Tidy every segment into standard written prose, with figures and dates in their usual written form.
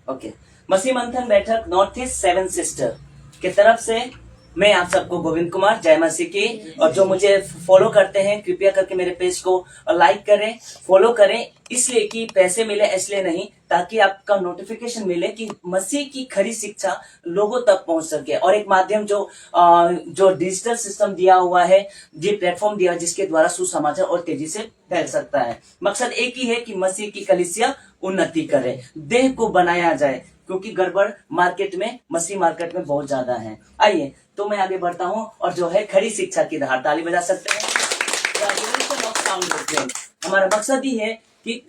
Okay, मसीह मंथन बैठक north east seven sister की तरफ से मैं आप सबको गोविंद कुमार, जय मसीह की। और जो मुझे फॉलो करते हैं कृपया करके मेरे पेज को लाइक करें, फॉलो करें, इसलिए कि पैसे मिले इसलिए नहीं, ताकि आपका नोटिफिकेशन मिले कि मसीह की खरी शिक्षा लोगों तक पहुंच सके। और एक माध्यम जो डिजिटल सिस्टम दिया हुआ है, ये प्लेटफॉर्म दिया जिसके द्वारा सुसमाचार और तेजी से फैल सकता है। मकसद एक ही है कि मसीह की कलीसिया उन्नति करे, देह को बनाया जाए, क्योंकि गड़बड़ मार्केट में, मसीह मार्केट में बहुत ज्यादा है। आइए तो मैं आगे बढ़ता हूं और जो है खरी शिक्षा की धार, ताली बजा सकते हैं। हमारा मकसद ही है कि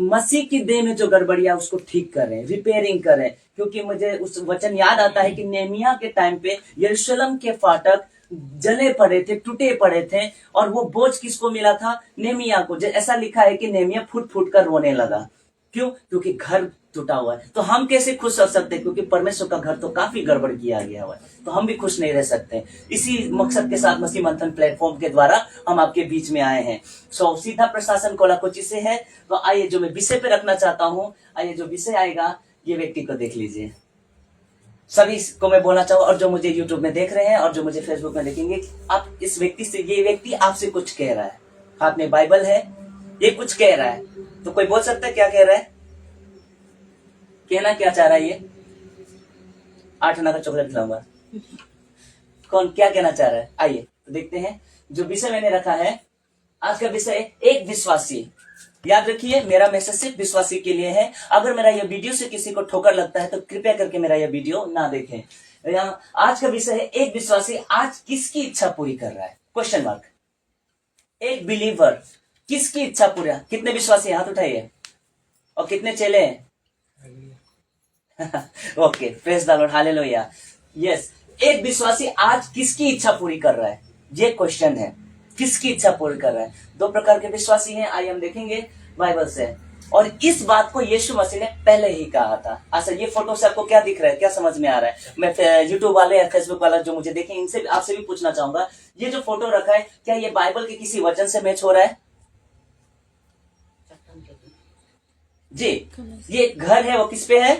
मसीह की देह में जो गड़बड़िया उसको ठीक करें, रिपेयरिंग करें। क्योंकि मुझे उस वचन याद आता है कि नेहमिया के टाइम पे यरूशलेम के फाटक जले पड़े थे, टूटे पड़े थे, और वो बोझ किसको मिला था? नेहमिया को। ऐसा लिखा है कि नेहमिया फुट फुट कर रोने लगा। क्यों? क्योंकि घर टूटा हुआ है। तो हम कैसे खुश हो सकते? क्योंकि परमेश्वर का घर तो काफी गड़बड़ किया गया हुआ है, तो हम भी खुश नहीं रह सकते। इसी मकसद के साथ मसीह मंथन प्लेटफॉर्म के द्वारा हम आपके बीच में आए हैं। सीधा प्रशासन कोलाकोची से है। तो आइए जो मैं विषय पे रखना चाहता हूँ, आइए जो विषय आएगा, ये व्यक्ति को देख लीजिए। सभी को मैं बोलना चाहूँ, और जो मुझे यूट्यूब में देख रहे हैं और जो मुझे फेसबुक में देखेंगे, आप इस व्यक्ति से, ये व्यक्ति आपसे कुछ कह रहा है। हाथ में बाइबल है, ये कुछ कह रहा है। तो कोई बोल सकता है क्या कह रहा है? कहना क्या चाह रहा है? ये 8 आना का चॉकलेट खिलाऊंगा। कौन क्या कहना चाह रहा है? आइए तो देखते हैं। जो विषय मैंने रखा है, आज का विषय एक विश्वासी। याद रखिए, मेरा मैसेज सिर्फ विश्वासी के लिए है। अगर मेरा यह वीडियो से किसी को ठोकर लगता है तो कृपया करके मेरा यह वीडियो ना देखें। यहाँ आज का विषय है एक विश्वासी आज किसकी इच्छा पूरी कर रहा है? Question mark. एक बिलीवर किसकी इच्छा पूरा? कितने विश्वासी हाथ उठाइए, और कितने चेले हैं? Okay, praise the Lord, hallelujah. Yes, एक विश्वासी आज किसकी इच्छा पूरी कर रहा है? ये क्वेश्चन है, किसकी इच्छा पूरी कर रहा है? 2 प्रकार के विश्वासी हैं, आइए हम देखेंगे बाइबल से। और इस बात को यीशु मसीह ने पहले ही कहा था। अच्छा, ये फोटो से आपको क्या दिख रहा है? क्या समझ में आ रहा है? मैं यूट्यूब वाले या फेसबुक वाला जो मुझे देखें, इनसे आपसे भी पूछना चाहूंगा, ये जो फोटो रखा है, क्या ये बाइबल के किसी वचन से मैच हो रहा है? जी, ये घर है वो किस पे है?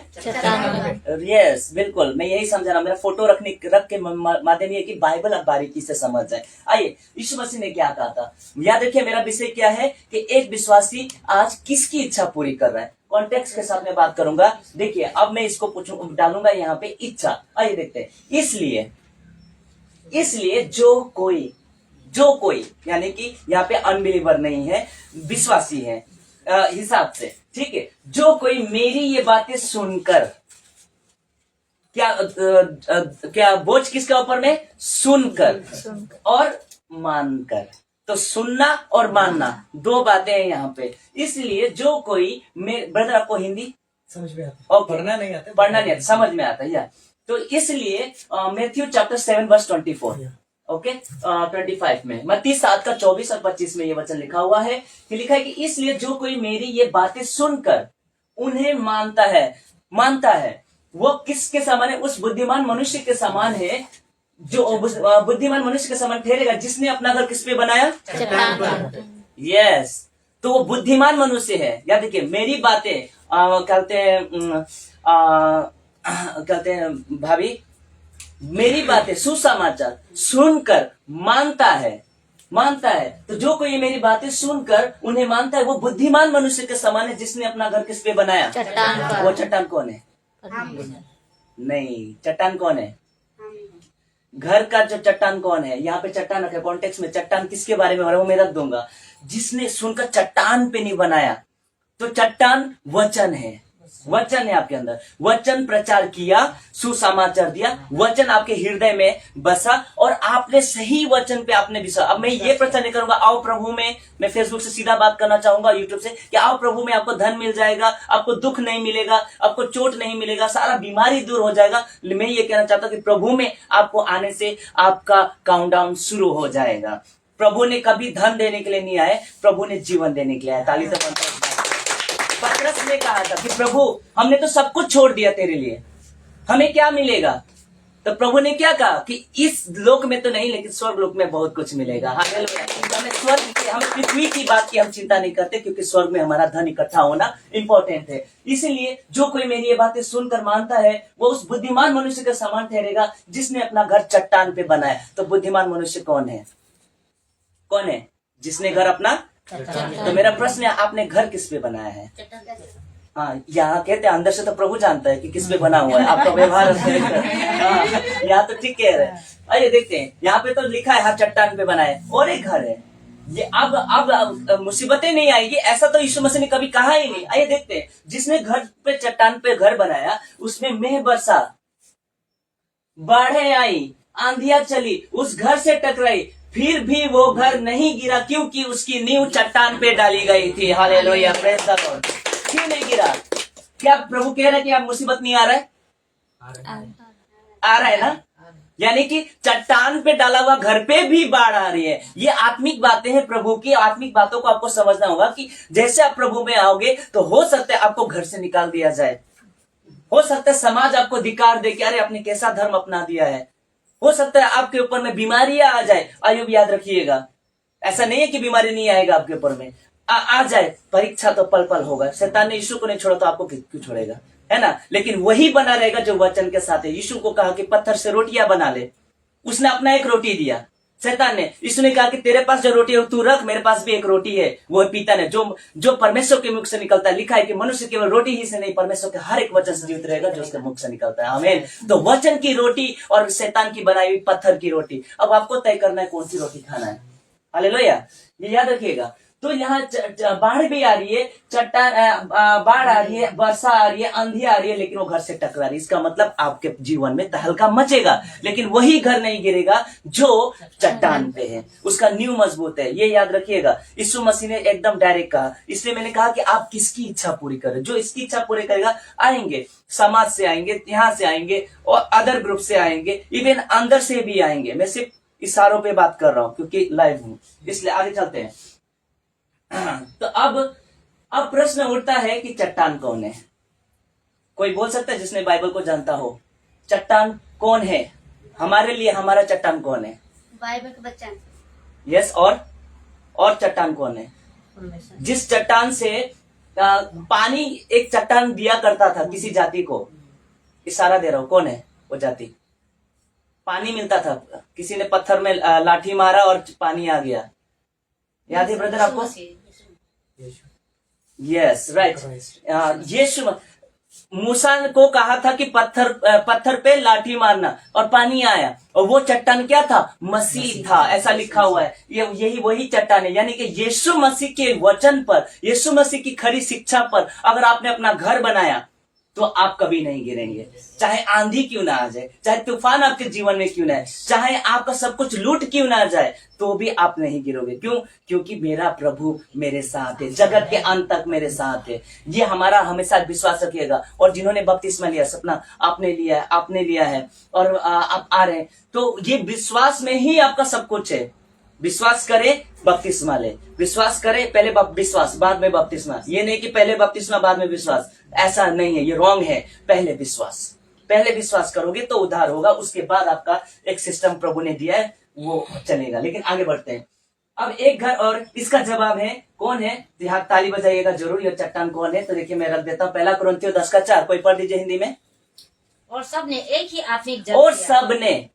यस, बिल्कुल, मैं यही समझा रहा। मेरा फोटो रख के माध्यम ये कि बाइबल आप बारीकी से समझ जाए। आइए, यीशु मसीह ने क्या कहा था? याद रखिए, मेरा विषय क्या है कि एक विश्वासी आज किसकी इच्छा पूरी कर रहा है। कॉन्टेक्स्ट के साथ मैं बात करूंगा। देखिए, अब मैं इसको डालूंगा यहाँ पे इच्छा। आइए देखते हैं। इसलिए जो कोई यानी कि यहाँ पे अनबिलीवर नहीं है, विश्वासी है हिसाब से, ठीक है। जो कोई मेरी ये बातें सुनकर, क्या बोझ किसके ऊपर में? सुनकर और मानकर। तो सुनना और मानना 2 बातें हैं यहाँ पे। इसलिए जो कोई ब्रदर, आपको हिंदी समझ में आता है? पढ़ना नहीं आता, समझ में आता है या? तो इसलिए मैथ्यू चैप्टर 7 वर्स 24, ओके, 25 में, मत्ती 7 का 24 और 25 में ये वचन लिखा हुआ है कि लिखा है कि इसलिए जो कोई मेरी ये बातें सुनकर उन्हें मानता है वो किसके समान है? उस बुद्धिमान मनुष्य के समान है, जो बुद्धिमान मनुष्य के समान ठहरेगा जिसने अपना घर किस पे बनाया? यस, तो वो बुद्धिमान मनुष्य है। याद देखिए, मेरी बातें कहते हैं भाभी, मेरी बातें सुसमाचार सुनकर मानता है। तो जो कोई मेरी बातें सुनकर उन्हें मानता है वो बुद्धिमान मनुष्य के समान है जिसने अपना घर किस पे बनाया? चट्टान। वो चट्टान कौन है? नहीं, चट्टान कौन है? घर का जो चट्टान कौन है? यहाँ पे चट्टान रखा है, कॉन्टेक्स्ट में चट्टान किसके बारे में हो रहा है वो मैं रख दूंगा। जिसने सुनकर चट्टान पे नहीं बनाया, तो चट्टान वचन है आपके अंदर। वचन प्रचार किया, सुसमाचार दिया, वचन आपके हृदय में बसा और आपने सही वचन पे आपने विश्वास। अब मैं ये प्रचार नहीं करूंगा आओ प्रभु में, मैं फेसबुक से सीधा बात करना चाहूंगा, यूट्यूब से, कि आओ प्रभु में, आपको धन मिल जाएगा, आपको दुख नहीं मिलेगा, आपको चोट नहीं मिलेगा, सारा बीमारी दूर हो जाएगा। मैं ये कहना चाहता हूं कि प्रभु में आपको आने से आपका काउंटडाउन शुरू हो जाएगा। प्रभु ने कभी धन देने के लिए नहीं आए, प्रभु ने जीवन देने के लिए आए। ताली से पतरस ने कहा था कि प्रभु हमने तो सब कुछ छोड़ दिया तेरे लिए, हमें क्या मिलेगा? तो प्रभु ने क्या कहा कि इस लोक में तो नहीं, लेकिन स्वर्ग लोक में बहुत कुछ मिलेगा। हालेलुया। हमें स्वर्ग की, हमें पृथ्वी की बात की हम चिंता नहीं करते, क्योंकि स्वर्ग में हमारा धन इकट्ठा होना इंपॉर्टेंट है। इसीलिए जो कोई मेरी ये बातें सुनकर मानता है वो उस बुद्धिमान मनुष्य का समान ठहरेगा जिसने अपना घर चट्टान पे बनाया। तो बुद्धिमान मनुष्य कौन है? कौन है जिसने घर अपना? तो मेरा प्रश्न है, आपने घर किस पे बनाया है? हाँ, यहाँ कहते हैं अंदर से तो प्रभु जानता है कि किस पे बना हुआ है आपका व्यवहार। यहाँ तो ठीक कह रहे हैं। आइए देखते हैं, यहाँ पे तो लिखा है हर चट्टान पे बना है, और एक घर है। ये अब मुसीबतें नहीं आएगी ऐसा तो यीशु मसीह ने कभी कहा ही नहीं। आइए देखते हैं, जिसने घर पे चट्टान पे घर बनाया उसमें मेह बरसा, बाढ़ें आई, आंधियां चली, उस घर से टकराई, फिर भी वो घर नहीं गिरा, क्योंकि उसकी नींव चट्टान पे डाली गई थी। Hallelujah, praise the Lord. क्यों नहीं गिरा? क्या प्रभु कह रहे हैं कि आप मुसीबत नहीं आ रहा है? आ रहा है ना? यानी कि चट्टान पे डाला हुआ घर पे भी बाढ़ आ रही है। ये आत्मिक बातें हैं प्रभु की। आत्मिक बातों को आपको समझना होगा कि जैसे आप प्रभु में आओगे तो हो सकता है आपको घर से निकाल दिया जाए, हो सकता है समाज आपको धिक्कार दे कि अरे आपने कैसा धर्म अपना दिया है, हो सकता है आपके ऊपर में बीमारियां आ जाए। आयुब याद रखिएगा, ऐसा नहीं है कि बीमारी नहीं आएगा आपके ऊपर में, आ जाए। परीक्षा तो पल पल होगा। शैतान ने यीशु को नहीं छोड़ा तो आपको क्यों छोड़ेगा, है ना? लेकिन वही बना रहेगा जो वचन के साथ है। यीशु को कहा कि पत्थर से रोटियां बना ले, उसने अपना एक रोटी दिया। शैतान ने, यीशु ने कहा कि तेरे पास जो रोटी है तू रख, मेरे पास भी एक रोटी है, वो है पिता ने, जो परमेश्वर के मुख से निकलता है। लिखा है कि मनुष्य केवल रोटी ही से नहीं, परमेश्वर के हर एक वचन से जीवित रहेगा जो उसके मुख से निकलता है। आमीन। तो वचन की रोटी और शैतान की बनाई हुई पत्थर की रोटी। अब आपको तय करना है कौन सी रोटी खाना है। हालेलुया, ये याद रखिएगा। तो यहाँ बाढ़ भी आ रही है, चट्टान बाढ़ आ रही है, वर्षा आ रही है, आंधी आ रही है, लेकिन वो घर से टकरा रही है। इसका मतलब आपके जीवन में तहलका मचेगा, लेकिन वही घर नहीं गिरेगा जो चट्टान पे है, उसका नींव मजबूत है। ये याद रखिएगा। यीशु मसीह ने एकदम डायरेक्ट कहा, इसलिए मैंने कहा कि आप किसकी इच्छा पूरी करें। जो इसकी इच्छा पूरी करेगा, आएंगे समाज से, आएंगे यहाँ से, आएंगे और अदर ग्रुप से आएंगे, इवन अंदर से भी आएंगे। मैं सिर्फ इशारों पे बात कर रहा हूं क्योंकि लाइव हूं, इसलिए आगे चलते हैं। तो अब प्रश्न उठता है कि चट्टान कौन है? कोई बोल सकता है जिसने बाइबल को जानता हो, चट्टान कौन है हमारे लिए? हमारा चट्टान कौन है? बाइबल का बच्चा। यस। और चट्टान कौन है? जिस चट्टान से पानी, एक चट्टान दिया करता था किसी जाति को, इशारा दे रहा हूं, कौन है वो जाति? पानी मिलता था, किसी ने पत्थर में लाठी मारा और पानी आ गया। याद है ब्रदर आपको? Yes, right. यीशु मूसा को कहा था कि पत्थर पे लाठी मारना और पानी आया, और वो चट्टान क्या था? मसीह था। ऐसा लिखा हुआ है। यही वही चट्टान है। यानी कि यीशु मसीह के वचन पर, यीशु मसीह की खरी शिक्षा पर अगर आपने अपना घर बनाया तो आप कभी नहीं गिरेंगे। चाहे आंधी क्यों ना आ जाए, चाहे तूफान आपके जीवन में क्यों ना आए, चाहे आपका सब कुछ लूट क्यों ना जाए, तो भी आप नहीं गिरोगे। क्यों? क्योंकि मेरा प्रभु मेरे साथ है, जगत के अंत तक मेरे साथ है। ये हमारा हमेशा विश्वास रखिएगा। और जिन्होंने बपतिस्मा लिया, सपना आपने लिया है और आप आ रहे हैं, तो ये विश्वास में ही आपका सब कुछ है। विश्वास करे, बपतिस्मा ले। विश्वास करे, पहले विश्वास बाद में बपतिस्मा। ये नहीं कि पहले बपतिस्मा बाद में विश्वास, ऐसा नहीं है, ये रॉन्ग है। पहले विश्वास करोगे तो उद्धार होगा, उसके बाद आपका एक सिस्टम प्रभु ने दिया है वो चलेगा। लेकिन आगे बढ़ते हैं। अब एक घर, और इसका जवाब है कौन है? यहाँ ताली बजाइएगा जरूर। ये चट्टान कौन है? तो देखिए मैं रख देता हूँ, 1 कुरिन्थियों 10:4। कोई पढ़ दीजिए हिंदी में। और सबने एक ही आत्मिक जल और पिया।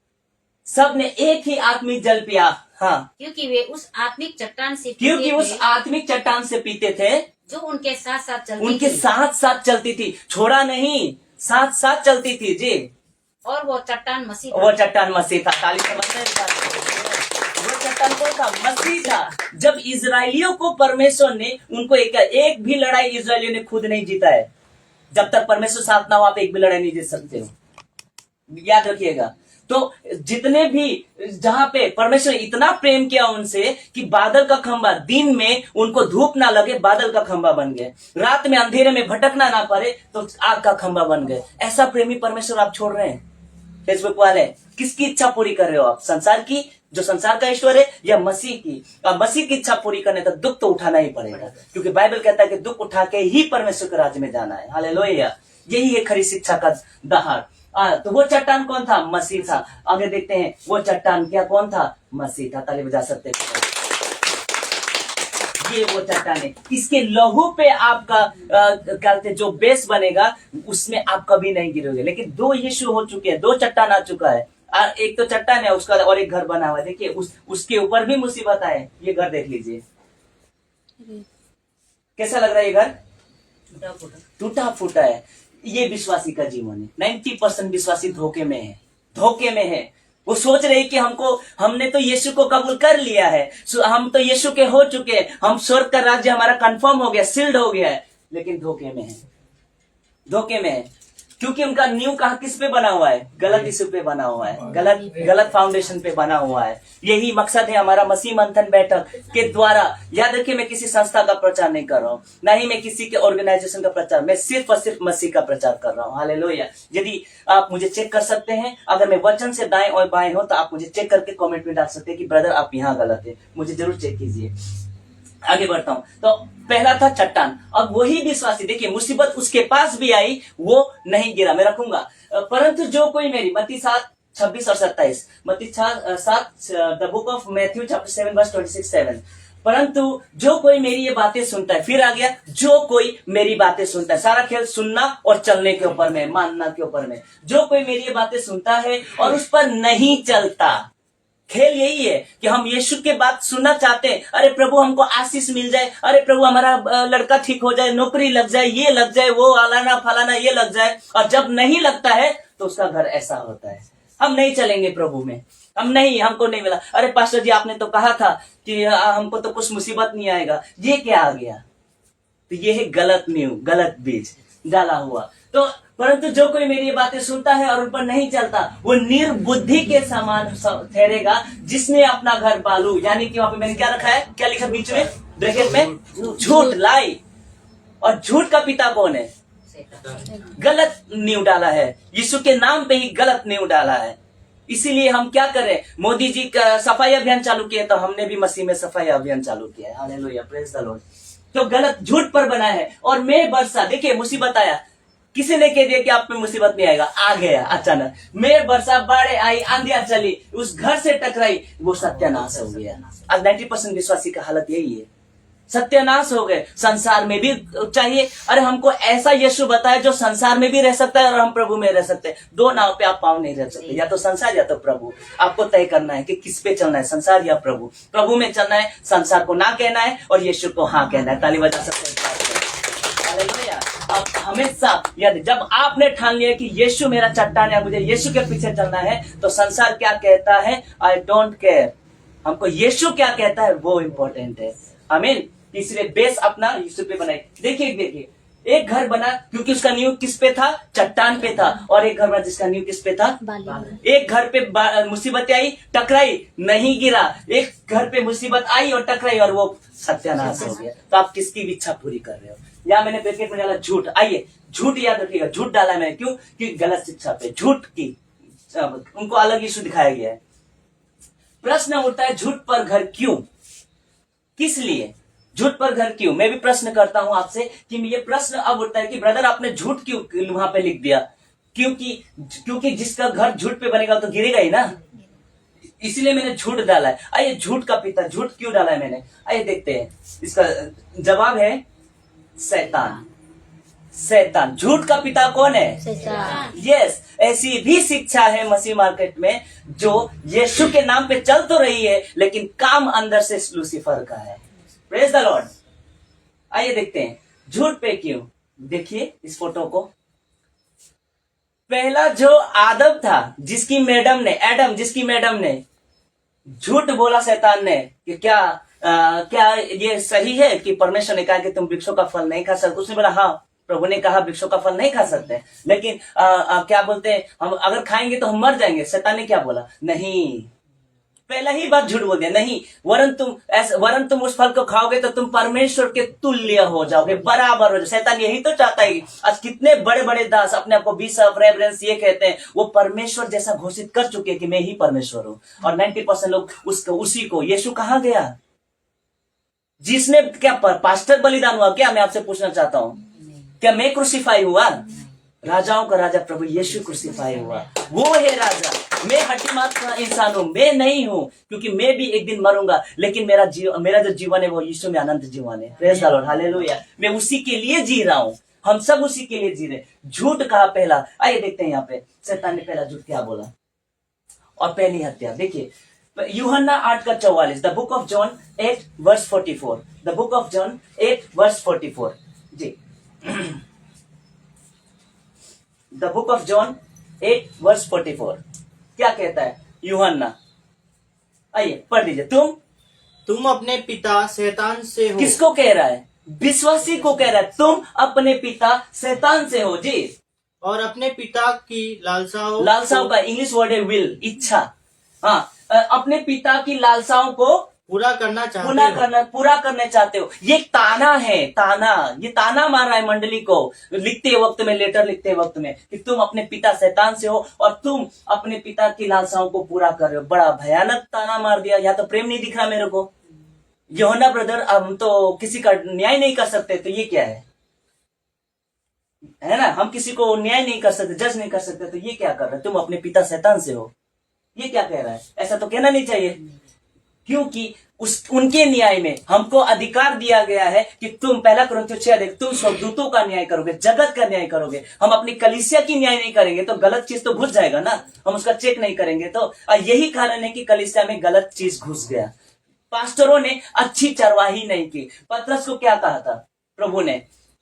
सबने एक ही आत्मिक जल पिया। हाँ, क्योंकि वे उस आत्मिक चट्टान से पीते थे जो उनके साथ साथ चलती थी। छोड़ा नहीं, साथ साथ चलती थी जी। और वो चट्टान मसीह था। ताली से वो चट्टान कौन था? मसीह था। जब इजरायलियों को परमेश्वर ने, उनको एक भी लड़ाई इजरायलियों ने खुद नहीं जीता है। जब तक परमेश्वर साथ ना हो आप एक भी लड़ाई नहीं जीत सकते हो, याद रखिएगा। तो जितने भी, जहां पे परमेश्वर ने इतना प्रेम किया उनसे कि बादल का खंबा, दिन में उनको धूप ना लगे बादल का खंबा बन गए, रात में अंधेरे में भटकना ना पड़े तो आग का खंबा बन गए। ऐसा प्रेमी परमेश्वर आप छोड़ रहे हैं। फेसबुक वाले, किसकी इच्छा पूरी कर रहे हो आप? संसार की, जो संसार का ईश्वर है, या मसीह की? अब मसीह की इच्छा पूरी करने तक दुख तो उठाना ही पड़ेगा, क्योंकि बाइबल कहता है कि दुख उठा के ही परमेश्वर के राज्य में जाना है। हालेलुया। यही है खरी शिक्षा का दहाड़। तो वो चट्टान कौन था? मसीह था। आगे देखते हैं, वो चट्टान क्या कौन था? मसीह था। ताली बजा सकते हैं। ये वो चट्टान है, इसके लहू पे आपका कहते जो बेस बनेगा उसमें आप कभी नहीं गिरोगे। लेकिन दो यीशु हो चुके हैं, दो चट्टान आ चुका है। एक तो चट्टान है उसका, और एक घर बना हुआ है। देखिए उसके ऊपर भी मुसीबत आए। ये घर देख लीजिए, कैसा लग रहा है ये घर? टूटा फूटा है। ये विश्वासी का जीवन है। 90% विश्वासी धोखे में है, धोखे में है। वो सोच रहे कि हमने तो यीशु को कबूल कर लिया है, हम तो यीशु के हो चुके हैं, हम स्वर्ग का राज्य हमारा कंफर्म हो गया, सील्ड हो गया है। लेकिन धोखे में है, धोखे में है। क्योंकि उनका न्यू कहा किस पे बना हुआ है? गलत इशू पे बना हुआ है, गलत फाउंडेशन पे बना हुआ है। यही मकसद है हमारा मसीह मंथन बैठक के द्वारा। याद रखिए, मैं किसी संस्था का प्रचार नहीं कर रहा हूँ, ना ही मैं किसी के ऑर्गेनाइजेशन का प्रचार, मैं सिर्फ और सिर्फ मसीह का प्रचार कर रहा हूँ। हालेलुया। यदि आप मुझे चेक कर सकते हैं, अगर मैं वचन से दाएं और बाएं हो तो आप मुझे चेक करके कमेंट में डाल सकते हैं कि ब्रदर आप यहाँ गलत है। मुझे जरूर चेक कीजिए। आगे बढ़ता हूं। तो पहला था चट्टान। अब वही विश्वासी, देखिए मुसीबत उसके पास भी आई, वो नहीं गिरा। मैं रखूंगा, परंतु जो कोई मेरी, मत्ती 7:26 और 27, मत्ती 7 the book of Matthew chapter 7 verse 26-7। परंतु जो कोई मेरी ये बातें सुनता है, फिर आ गया जो कोई मेरी बातें सुनता है। सारा खेल सुनना और चलने के ऊपर में, मानना के ऊपर में। जो कोई मेरी ये बातें सुनता है और उस पर नहीं चलता। खेल यही है कि हम यीशु के बात सुनना चाहते हैं। अरे प्रभु हमको आशीष मिल जाए, अरे प्रभु हमारा लड़का ठीक हो जाए, नौकरी लग जाए, ये लग जाए, वो आलाना फलाना ये लग जाए। और जब नहीं लगता है तो उसका घर ऐसा होता है, हम नहीं चलेंगे प्रभु में, हमको नहीं मिला। अरे पास्टर जी आपने तो कहा था कि हमको तो कुछ मुसीबत नहीं आएगा, ये क्या आ गया? तो ये है गलत गलत बीज डाला हुआ। तो परंतु जो कोई मेरी ये बातें सुनता है और उन पर नहीं चलता, वो निर्बुद्धि के समान ठहरेगा, जिसने अपना घर बालू, यानी कि वहां पे मैंने क्या रखा है, क्या लिखा बीच में ब्रैकेट में? झूठ, लाई। और झूठ का पिता कौन है? गलत नींव डाला है, यीशु के नाम पे ही गलत नींव डाला है। इसीलिए हम क्या करें, मोदी जी का सफाई अभियान चालू किया तो हमने भी मसीह में सफाई अभियान चालू किया है। Hallelujah, praise the Lord. तो गलत झूठ पर बना है। और मैं वर्षा, देखिए मुसीबत आया, किसी ने कह दिया कि आप पे मुसीबत नहीं आएगा, आ गया अचानक। मेघ बरसा, बाढ़ आई, आंधियां चली, उस घर से टकराई, वो सत्यानाश हो गया। आज 90% विश्वासी का हालत यही है, सत्यानाश हो गए। संसार में भी चाहिए, अरे हमको ऐसा यीशु बताए जो संसार में भी रह सकता है और हम प्रभु में रह सकते हैं। दो नाव पे आप पाँव नहीं रह सकते, या तो संसार या तो प्रभु। आपको तय करना है कि किस पे चलना है, संसार या प्रभु। प्रभु में चलना है, संसार को ना कहना है और यीशु को हाँ कहना है। ताली बजा सकते हैं। अब हमेशा यदि जब आपने ठान लिया कि यीशु मेरा चट्टान है, मुझे यीशु के पीछे चलना है, तो संसार क्या कहता है आई डोंट केयर। हमको यीशु क्या कहता है वो इंपॉर्टेंट है। आमीन। इसलिए बेस अपना यीशु पे बनाए। देखिए एक घर बना क्योंकि उसका नींव किस पे था? चट्टान पे था। और एक घर बना जिसका नींव किस पे था? एक घर पे मुसीबत आई, टकराई, नहीं गिरा। एक घर पे मुसीबत आई और टकराई और वो सत्यानाश हो गया। तो आप किसकी भी इच्छा पूरी कर रहे हो? या मैंने ब्रैकेट में डाला झूठ। आइए, झूठ याद रखिएगा, झूठ डाला मैंने क्यों? कि गलत शिक्षा पे, झूठ की उनको अलग इशू दिखाया गया है। प्रश्न उठता है, झूठ पर घर क्यों? किस लिए झूठ पर घर क्यों? मैं भी प्रश्न करता हूं आपसे कि ये प्रश्न अब उठता है कि ब्रदर आपने झूठ क्यों वहां पे लिख दिया? क्योंकि जिसका घर झूठ पे बनेगा तो गिरेगा ही ना, इसलिए मैंने झूठ डाला है। आइए, झूठ का पिता, झूठ क्यों डाला है मैंने? आइए देखते हैं। इसका जवाब है शैतान। शैतान। झूठ का पिता कौन है? शैतान। यस, ऐसी भी शिक्षा है मसीह मार्केट में जो यीशु के नाम पे चल तो रही है लेकिन काम अंदर से लूसीफर का है। Praise the Lord. आइए देखते हैं झूठ पे क्यों। देखिए इस फोटो को। पहला जो आदम था, जिसकी मैडम ने झूठ बोला शैतान ने कि क्या ये सही है कि परमेश्वर ने कहा कि तुम वृक्षों का फल नहीं खा सकते? उसने बोला हाँ, प्रभु ने कहा वृक्षों का फल नहीं खा सकते, लेकिन क्या बोलते हैं, हम अगर खाएंगे तो हम मर जाएंगे। शैतान ने क्या बोला? नहीं, पहला ही बात झूठ बोल दिया। नहीं, वरन तुम उस फल को खाओगे तो तुम परमेश्वर के तुल्य हो जाओगे, बराबर हो जाओगे। शैतान यही तो चाहता है। आज कितने बड़े बड़े दास अपने आप को बिशप, रेवरेंस ये कहते हैं, वो परमेश्वर जैसा घोषित कर चुके हैं कि मैं ही परमेश्वर हूं। और 90% लोग उसी को। यीशु कहां गया? जिसने क्या पास्टर बलिदान हुआ क्या? मैं आपसे पूछना चाहता हूं, क्या मैं क्रूसीफाई हुआ? राजाओं का राजा प्रभु यीशु क्रूसीफाई हुआ, वो है राजा। मैं हड्डी मांस का इंसान हूं, मैं नहीं हूं, क्योंकि मैं भी एक दिन मरूंगा, लेकिन मेरा जो जीवन है वो यीशु में अनंत जीवन है। Praise the Lord, hallelujah. मैं उसी के लिए जी रहा हूं, हम सब उसी के लिए जी रहे। झूठ कहा पहला, आइए देखते हैं यहाँ पे शैतान ने पहला झूठ क्या बोला और पहली हत्या। देखिए यूहन्ना 8:44, the book of John 8:44, the book of John 8:44 जी। द बुक ऑफ जॉन 8:44 क्या कहता है यूहन्ना? आइए पढ़ लीजिए। तुम अपने पिता शैतान से हो। किसको कह रहा है? विश्वासी को कह रहा है, तुम अपने पिता शैतान से हो जी, और अपने पिता की लालसाओं का इंग्लिश वर्ड है विल, इच्छा। हाँ, अपने पिता की लालसाओं को पूरा करना चाहते हो। ये ताना है, ये ताना मार रहा है मंडली को लिखते वक्त में, लेटर लिखते वक्त में, कि तुम अपने पिता शैतान से हो और तुम अपने पिता की लालसाओं को पूरा कर रहे हो। बड़ा भयानक ताना मार दिया। या तो प्रेम नहीं दिख रहा मेरे को, यूहन्ना ब्रदर, हम तो किसी का न्याय नहीं कर सकते, तो ये क्या है ना? हम किसी को न्याय नहीं कर सकते, जज नहीं कर सकते, तो ये क्या कर रहे हो? तुम अपने पिता शैतान से हो, ये क्या कह रहा है? ऐसा तो कहना नहीं चाहिए, क्योंकि उनके न्याय में हमको अधिकार दिया गया है कि तुम, पहला कुरिन्थियों 6, तुम स्वर्गदूतों का न्याय करोगे, जगत का न्याय करोगे। हम अपनी कलीसिया की न्याय नहीं करेंगे तो गलत चीज तो घुस जाएगा ना, हम उसका चेक नहीं करेंगे। तो यही कारण है कि कलीसिया में गलत चीज घुस गया। पास्टरों ने अच्छी चरवाही नहीं की। पतरस को क्या कहा था प्रभु ने?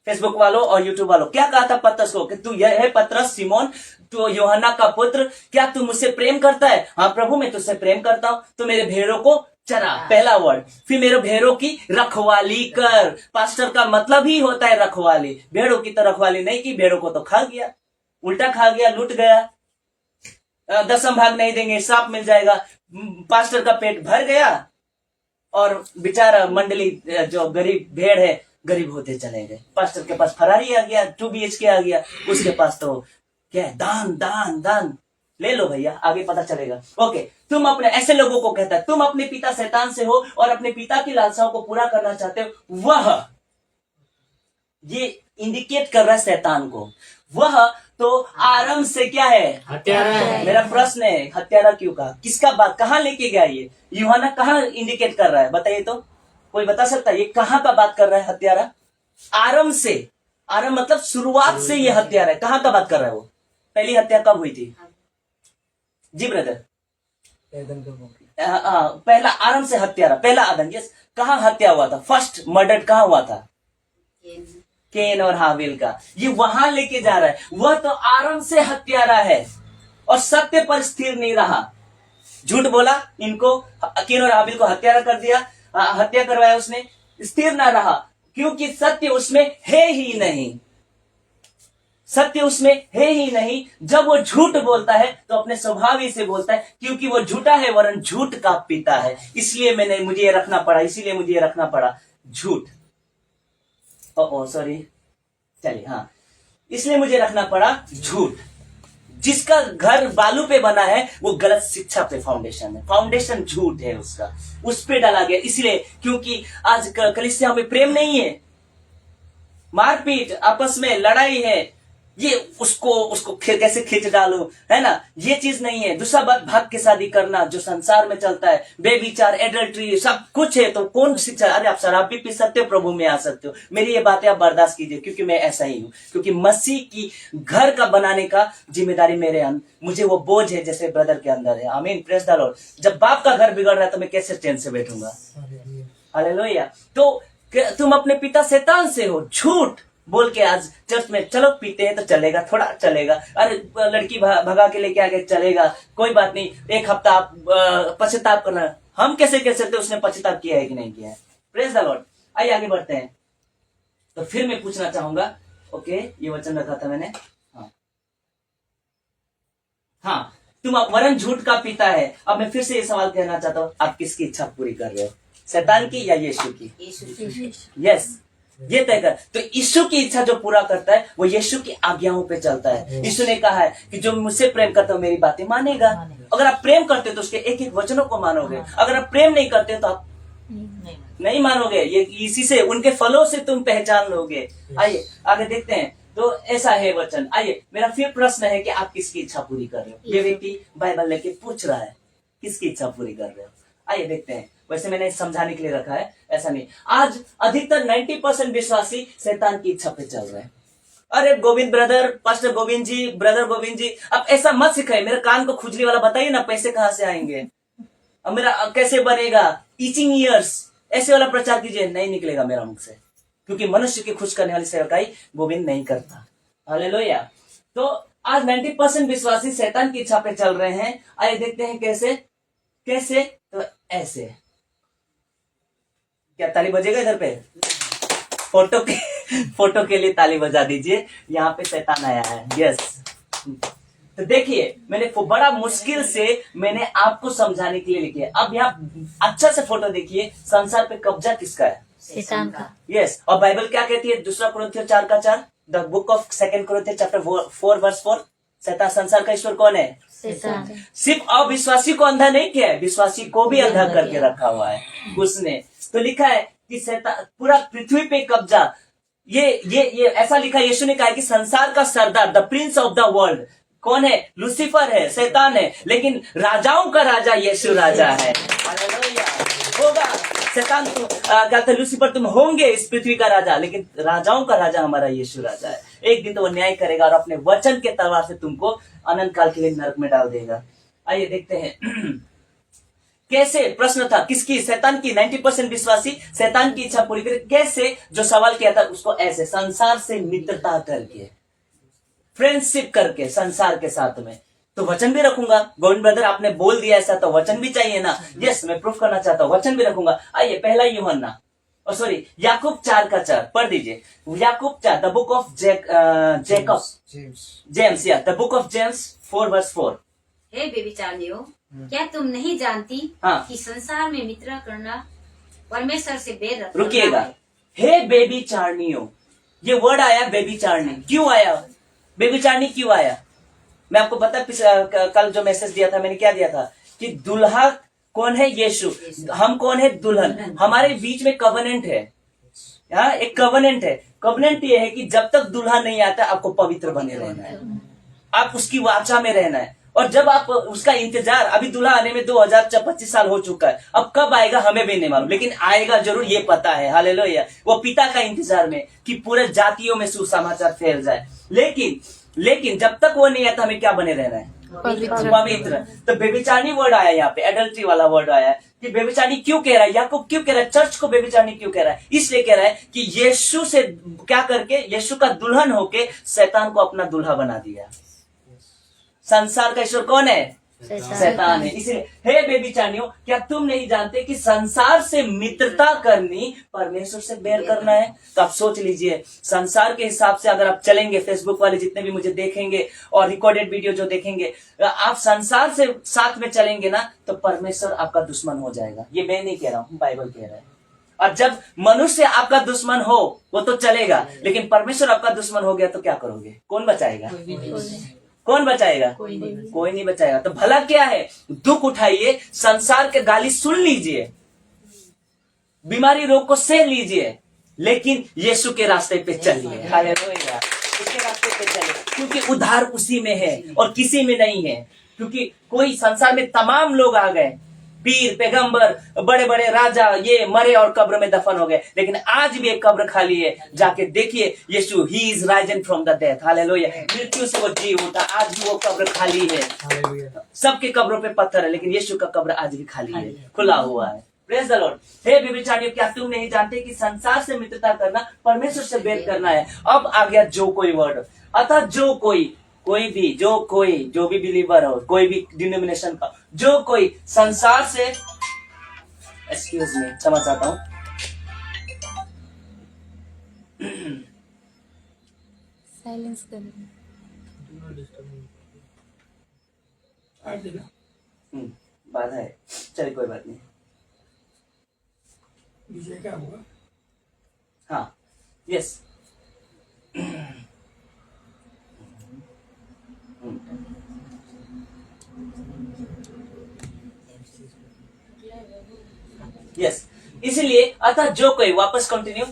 फेसबुक वालों और यूट्यूब वालों, क्या कहा था पतरस को कि तू यह है पतरस सिमोन, तू यूहन्ना का पुत्र, क्या तू मुझसे प्रेम करता है? हाँ प्रभु, मैं तुझसे प्रेम करता हूं, तो मेरे भेड़ों को चरा, पहला वर्ड। फिर मेरे भेड़ों की रखवाली कर। पास्टर का मतलब ही होता है रखवाली। भेड़ों की तो रखवाली नहीं की, भेड़ों को तो खा गया, उल्टा खा गया, लूट गया। 10th भाग नहीं देंगे, सांप मिल जाएगा। पास्टर का पेट भर गया और बेचारा मंडली जो गरीब भेड़ है, गरीब होते चले गए। पास्टर के पास फरारी आ गया, 2 BHK आ गया, उसके पास तो क्या है, दान दान दान। ले लो भैया, आगे पता चलेगा। ओके, तुम अपने, ऐसे लोगों को कहता है तुम अपने पिता शैतान से हो और अपने पिता की लालसाओं को पूरा करना चाहते हो। वह, ये इंडिकेट कर रहा है शैतान को। वह तो आरंभ से क्या है? हत्यारा है। मेरा प्रश्न है, हत्यारा क्यों कहा? किसका बात, कहां लेके गया ये? यूहन्ना कहां इंडिकेट कर रहा है? बताइए तो, कोई बता सकता है ये कहां का बात कर रहा है? हत्यारा आरंभ से, आरंभ मतलब शुरुआत से ये हत्यारा है। कहां का बात कर रहा है वो? पहली हत्या कब हुई थी जी ब्रदर? पहला आरंभ से हत्यारा, पहला आदम। यस, कहां हत्या हुआ था? फर्स्ट मर्डर कहां हुआ था? केन और हाबिल का। ये वहां लेके जा रहा है। वह तो आरंभ से हत्यारा है और सत्य पर स्थिर नहीं रहा। झूठ बोला, इनको, केन और हाबिल को हत्यारा कर दिया, हत्या करवाया उसने, स्थिर ना रहा, क्योंकि सत्य उसमें है ही नहीं। सत्य उसमें है ही नहीं। जब वो झूठ बोलता है तो अपने स्वभाव ही से बोलता है, क्योंकि वो झूठा है, वरन झूठ का पिता है। इसलिए मुझे ये रखना पड़ा, इसीलिए मुझे ये रखना पड़ा, झूठ। सॉरी, चलिए, हाँ, इसलिए मुझे रखना पड़ा झूठ। जिसका घर बालू पे बना है वो गलत शिक्षा पे फाउंडेशन है, फाउंडेशन झूठ है उसका, उस पे डाला गया। इसलिए क्योंकि आज कलीसिया में प्रेम नहीं है, मारपीट, आपस में लड़ाई है, ये उसको कैसे खींच डालूं, है ना, ये चीज नहीं है। दूसरा बात, भाग के शादी करना जो संसार में चलता है, बेविचार, एडल्ट्री, सब कुछ है। तो कौन शिक्षा? अरे आप शराब भी पी सकते हो, प्रभु में आ सकते हो। मेरी ये बातें आप बर्दाश्त कीजिए, क्योंकि मैं ऐसा ही हूं। क्योंकि मसीह की घर का बनाने का जिम्मेदारी मेरे अंदर, मुझे वो बोझ है जैसे ब्रदर के अंदर है। आमीन, प्रेज द लॉर्ड। जब बाप का घर बिगड़ रहा है तो मैं कैसे चैन से बैठूंगा? हालेलुया। तो तुम अपने पिता शैतान से हो। झूठ बोल के आज चर्च में, चलो पीते हैं तो चलेगा, थोड़ा चलेगा, अरे लड़की भगा के लेके आ गए, चलेगा, कोई बात नहीं, एक हफ्ता आप पश्चाताप करना। हम कैसे कह सकते उसने पश्चाताप किया है कि नहीं किया है? Praise the Lord. आइए आगे बढ़ते हैं। तो फिर मैं पूछना चाहूंगा, ओके, ये वचन रखा था मैंने, हाँ, तुम वरन झूठ का पिता है। अब मैं फिर से ये सवाल कहना चाहता हूँ, आप किसकी इच्छा पूरी कर रहे हो, शैतान की या यीशु की? यस, ये तय कर। तो यीशु की इच्छा जो पूरा करता है वो यीशु की आज्ञाओं पे चलता है। यीशु ने कहा है कि जो मुझसे प्रेम करता है मेरी बातें मानेगा। अगर आप प्रेम करते हो तो उसके एक एक वचनों को मानोगे। अगर आप प्रेम नहीं करते तो आप नहीं मानोगे। ये इसी से, उनके फलों से तुम पहचान लोगे। आइए आगे देखते हैं। तो ऐसा है वचन। आइए, मेरा फिर प्रश्न है कि आप किसकी इच्छा पूरी कर रहे हो? ये व्यक्ति बाइबल लेके पूछ रहा है, किसकी इच्छा पूरी कर रहे हो? आइए देखते हैं। वैसे मैंने समझाने के लिए रखा है, ऐसा नहीं। आज अधिकतर 90% विश्वासी शैतान की इच्छा पे चल रहे हैं। अरे गोविंद ब्रदर, पास्टर गोविंद जी, ब्रदर गोविंद जी, अब ऐसा मत सिखाइए, मेरे कान को खुजली वाला बताइए ना, पैसे कहां से आएंगे, अब मेरा कैसे बनेगा, ईचिंग ईयर्स, ऐसे वाला प्रचार कीजिए, नहीं निकलेगा मेरा मुख से, क्योंकि मनुष्य की खुश करने वाली सेवकाई गोविंद नहीं करता। हालेलुया। तो आज 90% विश्वासी शैतान की इच्छा पे चल रहे हैं। आइए देखते हैं कैसे। कैसे? तो ऐसे। क्या ताली बजेगा इधर पे? फोटो के लिए ताली बजा दीजिए। यहाँ पे शैतान आया है। यस। तो देखिए, मैंने बड़ा मुश्किल से मैंने आपको समझाने के लिए लिखी है। अब यहाँ अच्छा से फोटो देखिए, संसार पे कब्जा किसका है? शैतान का। यस। और बाइबल क्या कहती है? दूसरा कुरिन्थियों 4:4, द बुक ऑफ 2 कुरिन्थियों चैप्टर 4:4, शैतान संसार का ईश्वर कौन है? शैतान। सिर्फ अविश्वासी को अंधा नहीं किया है, विश्वासी को भी अंधा करके रखा हुआ है उसने। तो लिखा है कि शैतान पूरा पृथ्वी पे कब्जा, ये ऐसा लिखा है, यीशु ने कहा है कि संसार का सरदार, the prince of the world कौन है? लूसीफर है, शैतान है, लेकिन राजाओं का राजा यीशु राजा है। हालेलुया। होगा शैतान तुम क्या था, लूसीफर तुम होंगे इस पृथ्वी का राजा, लेकिन राजाओं का राजा हमारा यीशु राजा है। एक दिन तो वो न्याय करेगा और अपने वचन के तलवार से तुमको अनंत काल के लिए नरक में डाल देगा। आइए देखते हैं कैसे। प्रश्न था किसकी? शैतान की। 90% विश्वासी शैतान की इच्छा पूरी करे। कैसे? जो सवाल किया था उसको ऐसे, संसार से मित्रता करके, फ्रेंडशिप करके संसार के साथ में। तो वचन भी रखूंगा। गोविंद ब्रदर आपने बोल दिया ऐसा, तो वचन भी चाहिए ना। यस, मैं प्रूफ करना चाहता हूँ, वचन भी रखूंगा। आइए, पहला यूहन्ना, सॉरी, याकूब 4:4 पढ़ दीजिए। याकूब 4, the book of Jacob, James, या द बुक ऑफ जेम्स 4:4। हे बेविचारियों, क्या तुम नहीं जानती कि संसार में मित्र करना परमेश्वर से बैर रखना? रुकिएगा। हे बेबीचारनियों, ये वर्ड आया बेबीचारनी, क्यों आया? बेबीचारनी क्यों आया? मैं आपको पता, कल जो मैसेज दिया था मैंने, क्या दिया था कि दुल्हा कौन है? यीशु। हम कौन है? दुल्हन। हमारे बीच में कवनेंट है, एक कवनेंट है। कवनेंट ये है कि जब तक दुल्हा नहीं आता आपको पवित्र बने रहना है, आप उसकी वाचा में रहना है। और जब आप उसका इंतजार, अभी दुल्हा आने में 2025 साल हो चुका है, अब कब आएगा हमें भी नहीं मालूम, लेकिन आएगा जरूर, ये पता है। हालेलुया। वो पिता का इंतजार में कि पूरे जातियों में सुसमाचार फैल जाए। लेकिन जब तक वो नहीं आता, हमें क्या बने रहना है? पवित्र। तो बेबिचारनी वर्ड आया यहाँ पे, एडल्ट्री वाला वर्ड आया कि बेबिचारनी क्यों कह रहा है? याकूब क्यों कह रहा है? चर्च को बेबिचारनी क्यों कह रहा है? इसलिए कह रहा है कि यीशु से क्या करके, यीशु का दुल्हन होके शैतान को अपना दूल्हा बना दिया। संसार का ईश्वर कौन है? शैतान है। इसलिए हे बेबीचारियों, क्या तुम नहीं जानते कि संसार से मित्रता करनी परमेश्वर से बैर करना है? तो आप सोच लीजिए, संसार के हिसाब से अगर आप चलेंगे, फेसबुक वाले जितने भी मुझे देखेंगे और रिकॉर्डेड वीडियो जो देखेंगे, आप संसार से साथ में चलेंगे ना, तो परमेश्वर आपका दुश्मन हो जाएगा। ये मैं नहीं कह रहा हूं, बाइबल कह रहा है। और जब मनुष्य आपका दुश्मन हो वो तो चलेगा, लेकिन परमेश्वर आपका दुश्मन हो गया तो क्या करोगे? कौन बचाएगा? कौन बचाएगा? कोई नहीं बचाएगा। तो भला क्या है? दुख उठाइए, संसार के गाली सुन लीजिए, बीमारी रोग को सह लीजिए, लेकिन यीशु के रास्ते पे चलिए। हालेलुया। उसके रास्ते पे चलिए, क्योंकि उद्धार उसी में है और किसी में नहीं है। क्योंकि कोई संसार में तमाम लोग आ गए, पीर, पैगंबर, बड़े बड़े राजा, ये मरे और कब्र में दफन हो गए, लेकिन आज भी एक कब्र खाली है। जाके देखिए, यीशु, he is risen from the death. Hallelujah. मृत्यु से वो जी उठा, आज भी वो कब्र खाली है। सबके कब्रों पे पत्थर है, लेकिन यीशु का कब्र आज भी खाली है, खुला हुआ है। Praise the lord. हे बेबिचारियों, क्या तुम नहीं जानते कि संसार से मित्रता करना परमेश्वर से बैर करना है? अब आ गया जो कोई वर्ड। अतः जो कोई जो भी बिलीवर हो, कोई भी डिनोमिनेशन का, जो कोई संसार से, एक्सक्यूज मी, क्षमा चाहता हूं, साइलेंस कर बाधा है, चलिए कोई बात नहीं। विजय क्या होगा? हाँ, यस। यस, इसीलिए अतः जो कोई, वापस कंटिन्यू,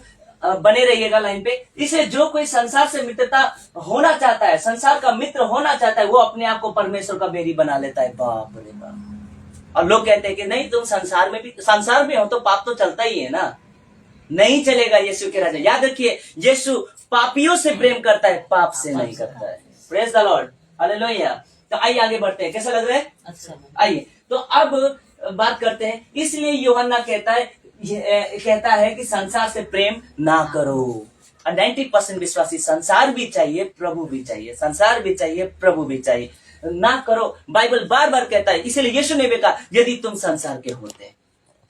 बने रहिएगा लाइन पे। इसलिए जो कोई संसार से मित्रता होना चाहता है, संसार का मित्र होना चाहता है, वो अपने आप को परमेश्वर का बैरी बना लेता है। बाप रे बाप। और लोग कहते हैं कि नहीं, तुम संसार में हो तो पाप तो चलता ही है ना। नहीं चलेगा यीशु के राजा। याद रखिए, यीशु पापियों से प्रेम करता है, पाप से नहीं करता है। Praise the Lord, hallelujah. तो आइए आगे बढ़ते हैं। कैसा लग रहा है? अच्छा। आइए तो अब बात करते हैं। इसलिए यूहन्ना कहता है कि संसार से प्रेम ना करो। 90% विश्वासी संसार भी चाहिए, प्रभु भी चाहिए, संसार भी चाहिए, प्रभु भी चाहिए, ना करो। बाइबल बार बार कहता है। इसलिए यीशु ने भी कहा, यदि तुम संसार के होते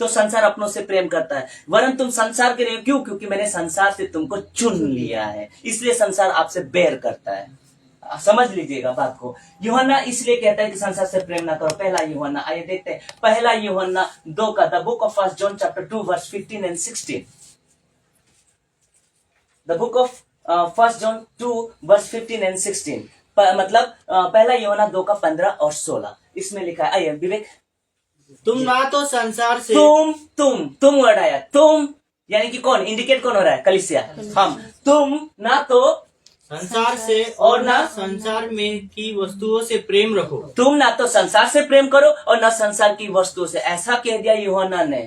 तो संसार अपनों से प्रेम करता है, वरन तुम संसार के नहीं। क्यों? क्योंकि मैंने संसार से तुमको चुन लिया है, इसलिए संसार आपसे बैर करता है। समझ लीजिएगा बात को। यूहन्ना इसलिए कहता है कि संसार से प्रेम ना करो। पहला यूहन्ना, आइए देखते हैं। पहला यूहन्ना 2 का, the book of first John chapter 2 verse 15 and 16। The book of first John 2 verse 15 and 16, मतलब पहला यूहन्ना 2 का 15 और 16। इसमें लिखा है, आइए विवेक। तुम ना तो संसार से, तुम वर्ड आया, तुम यानी कि कौन इंडिकेट कौन हो रहा है? कलीसिया, हम। तुम ना तो संसार से और ना संसार में की वस्तुओं से प्रेम रखो। तुम ना तो संसार से प्रेम करो और ना संसार की वस्तुओं से। ऐसा कह दिया यूहन्ना ने।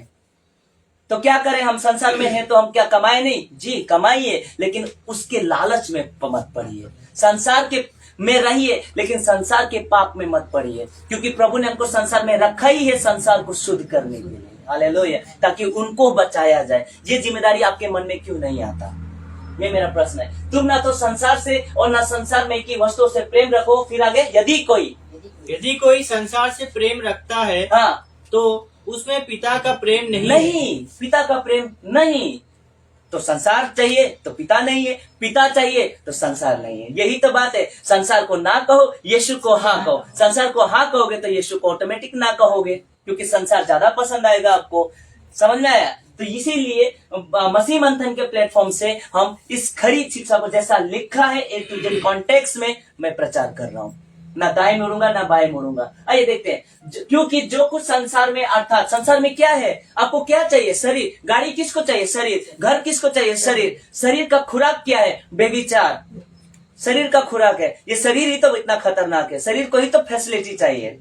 तो क्या करें? हम संसार में हैं तो हम क्या कमाए नहीं? जी कमाइए, लेकिन उसके लालच में मत पड़िए। संसार के में रहिए, लेकिन संसार के पाप में मत पड़िए, क्योंकि प्रभु ने हमको संसार में रखा ही है संसार को शुद्ध करने के लिए। हालेलुया। ताकि उनको बचाया जाए। ये जिम्मेदारी आपके मन में क्यों नहीं आता? ये मेरा प्रश्न है। तुम ना तो संसार से और ना संसार में की वस्तुओं से प्रेम रखो। फिर आगे, यदि कोई संसार से प्रेम रखता है, हाँ, तो उसमें पिता का प्रेम नहीं, पिता का प्रेम नहीं। तो संसार चाहिए तो पिता नहीं है, पिता चाहिए तो संसार नहीं है। यही तो बात है। संसार को ना कहो, यीशु को हाँ कहो। संसार को हाँ कहोगे तो यीशु को ऑटोमेटिक ना कहोगे, क्योंकि संसार ज्यादा पसंद आएगा आपको। समझ में आया? तो इसीलिए मसीह मंथन के प्लेटफॉर्म से हम इस खरी शिक्षा को, जैसा लिखा है A to Z कॉन्टेक्स्ट में, मैं प्रचार कर रहा हूँ। ना दाएं मुड़ूंगा ना बाएं मुड़ूंगा। आइए देखते हैं। क्योंकि जो कुछ संसार में, अर्थात संसार में क्या है? आपको क्या चाहिए? शरीर। गाड़ी किसको चाहिए? शरीर। घर किसको चाहिए? शरीर। शरीर का खुराक क्या है? बेविचार। शरीर का खुराक है ये। शरीर ही तो इतना खतरनाक है। शरीर को ही तो फैसिलिटी चाहिए।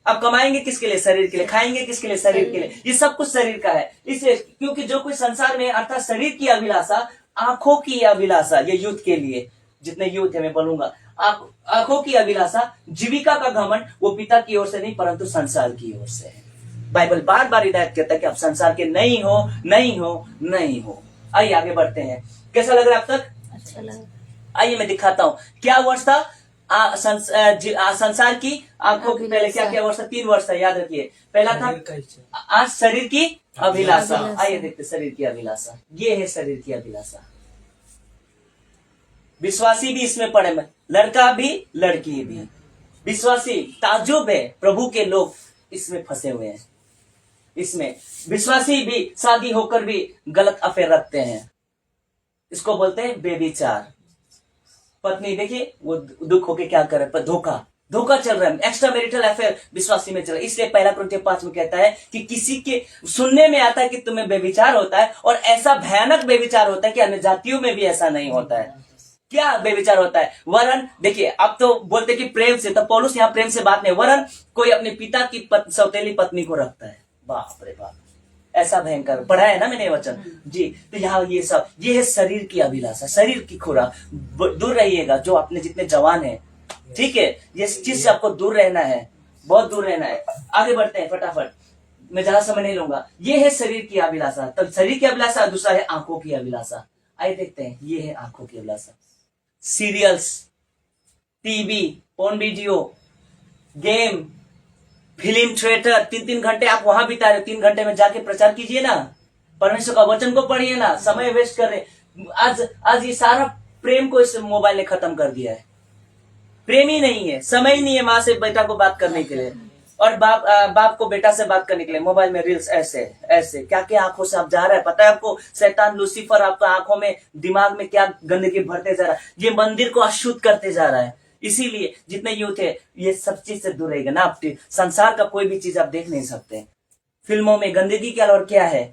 अब कमाएंगे किसके लिए? शरीर के लिए। खाएंगे किसके लिए? शरीर के लिए। ये सब कुछ शरीर का है। इसलिए क्योंकि जो कुछ संसार में, अर्थात शरीर की अभिलाषा, आंखों की अभिलाषा, ये यूथ के लिए, जितने यूथ है मैं बोलूंगा, आंखों की अभिलाषा, जीविका का घमंड, वो पिता की ओर से नहीं परंतु संसार की ओर से है। बाइबल बार बार हिदायत करता है कि आप संसार के नहीं हो, नहीं हो, नहीं हो। आइए आगे बढ़ते हैं। कैसा लग रहा है अब तक? अच्छा लगा। आइए मैं दिखाता हूँ क्या वर्ष था संसार की आंखों की। पहले क्या क्या वर्ष था? 3 वर्ष था, याद रखिए। पहला था आज शरीर की अभिलाषा। आइए देखते शरीर की अभिलाषा। ये है शरीर की अभिलाषा। विश्वासी भी इसमें पड़े, लड़का भी लड़की भी। विश्वासी, ताज्जुब है, प्रभु के लोग इसमें फंसे हुए हैं। इसमें विश्वासी भी शादी होकर भी गलत अफेयर रखते हैं। इसको बोलते हैं बेविचार। पत्नी देखिए वो दुख होके क्या कर रहा है? धोखा चल रहा है, एक्स्ट्रा मैरिटल अफेयर विश्वासी में चल रहा है। इसलिए पहला कुरिन्थियों 5 में कहता है कि किसी के सुनने में आता है कि तुम्हें बेविचार होता है, और ऐसा भयानक बेविचार होता है कि अन्य जातियों में भी ऐसा नहीं होता है। क्या बेविचार होता है? वरन देखिए, अब तो बोलते कि प्रेम से, तो पौलुस यहाँ प्रेम से बात नहीं, वरन कोई अपने पिता की सौतेली पत्नी को रखता है। बाप रे बाप, ऐसा भयंकर पढ़ा है ना मैंने वचन जी। तो यहाँ ये है शरीर की अभिलाषा, शरीर की खुराक। दूर रहिएगा जो अपने जितने जवान है, ठीक है? ये चीज से आपको दूर रहना है, बहुत दूर रहना है। आगे बढ़ते हैं फटाफट, मैं ज्यादा समय नहीं लूंगा। ये है शरीर की अभिलाषा। तब शरीर की अभिलाषा, दूसरा है आंखों की अभिलाषा। आइए देखते हैं। ये है आंखों की अभिलाषा। Serials, TV, porn video, game, film, theatre, 3-3 घंटे आप वहां बिता रहे हो। 3 घंटे में जाके प्रचार कीजिए ना, परमेश्वर का वचन को पढ़िए ना, समय वेस्ट कर रहे। आज ये सारा प्रेम को इस मोबाइल ने खत्म कर दिया है। प्रेम ही नहीं है, समय ही नहीं है माँ से बेटा को बात करने के लिए, और बाप को बेटा से बात करने के लिए। मोबाइल में रील्स ऐसे क्या क्या आंखों से आप जा रहा है, पता है आपको? शैतान लूसीफर आपका आंखों में, दिमाग में क्या गंदगी भरते जा रहा है। ये मंदिर को अशुद्ध करते जा रहा है। इसीलिए जितने यूथ है ये सब चीज से दूर रहेगा ना। आप संसार का कोई भी चीज आप देख नहीं सकते। फिल्मों में गंदगी क्या और क्या है?